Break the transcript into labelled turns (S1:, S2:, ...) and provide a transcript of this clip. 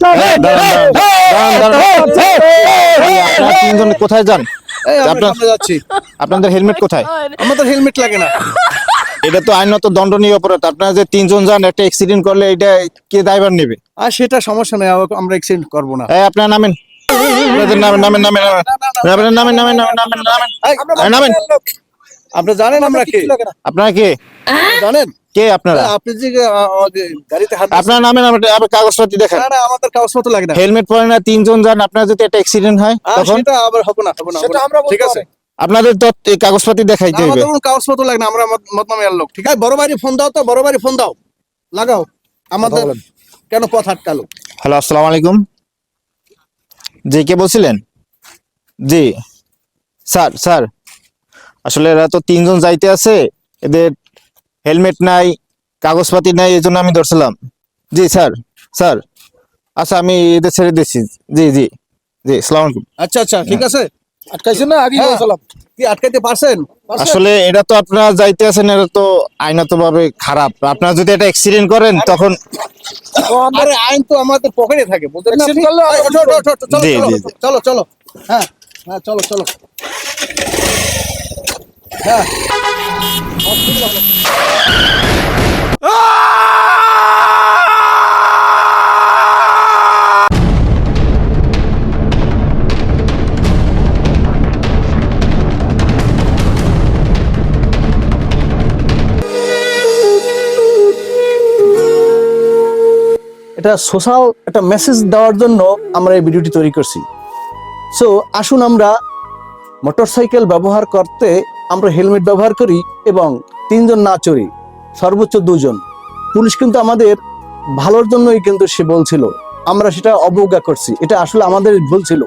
S1: আপনারা তিনজন কোথায় যান?
S2: যাচ্ছি।
S1: আপনাদের হেলমেট কোথায়?
S2: আমাদের হেলমেট লাগে না।
S1: এটা তো আইনত দণ্ডনীয় অপরাধ। আপনারা যে তিনজন যান, একটা অ্যাক্সিডেন্ট করলে এটা কে দায়ভার নেবে?
S2: আর সেটা সমস্যা নেই, আমরা এক্সিডেন্ট করবো না।
S1: আপনারা নামেন, আপনাদের নামেন নামেন নামেন নামেন নামেন নামেন নামেন নামেন নামেন।
S2: আপনি জানেন আমরা কে?
S1: আপনারা কে?
S2: জানেন
S1: কে আপনারা?
S2: আপনি যে গাড়িতে হাত
S1: আপনার নামেন, আপনার কাগজপত্র দেখান।
S2: না, আমাদের কাগজপত্র লাগে না।
S1: হেলমেট পরে না তিনজন যান, আপনার যদি একটা অ্যাক্সিডেন্ট হয় তখন
S2: সেটা আবার হবে না, হবে না।
S3: সেটা আমরা
S2: ঠিক আছে,
S1: আপনাদের তো এই কাগজপত্র দেখাইতে হবে।
S2: আমাদের কোনো কাগজপত্র লাগে না, আমরা মতনামের লোক। ঠিক আছে, বড় বাড়ি ফোন দাও তো, বড় বাড়ি ফোন দাও, লাগাও। আমাদের কেন পথ আটকালো?
S1: হ্যালো, আসসালামু আলাইকুম। জি, কে বলছিলেন? জি স্যার, স্যার আসলে এরা তো তিনজন যাইতে আছে, এদের হেলমেট নাই, কাগজপাতি নাই, এই জন্য আমি ধরছিলাম। জি স্যার, স্যার আচ্ছা আমি এদের ছেড়ে দিচ্ছি। জি জি জি, আসসালামু আলাইকুম।
S2: আচ্ছা আচ্ছা, ঠিক আছে।
S3: আটকাইছেন না? আগে
S2: হ্যাঁ।
S3: বলছিলাম।
S2: কি আটকাইতে পারছেন?
S1: আসলে এটা তো আপনারা যাইতে আছেন, এটা তো আইনত ভাবে খারাপ। আপনারা যদি একটা অ্যাক্সিডেন্ট করেন তখন
S2: আরে আইন তো আমাদের পকেটে থাকে, বুঝলেন না আপনি?
S3: Accident করলে
S2: এই, ওঠো, ওঠো, ওঠো, চলো,
S1: জি,
S2: চলো,
S1: জি, জি।
S2: চলো, চলো। হ্যাঁ হ্যাঁ, চলো চলো। হ্যাঁ, এটা সোশ্যাল একটা মেসেজ দেওয়ার জন্য আমরা এই ভিডিওটি তৈরি করছি। সো আসুন আমরা মোটরসাইকেল ব্যবহার করতে আমরা হেলমেট ব্যবহার করি এবং তিনজন না চড়ি, সর্বোচ্চ দুজন। পুলিশ কিন্তু আমাদের ভালোর জন্যই কিন্তু সে বলছিল, আমরা সেটা অবজ্ঞা করছি। এটা আসলে আমাদের ভুল ছিল।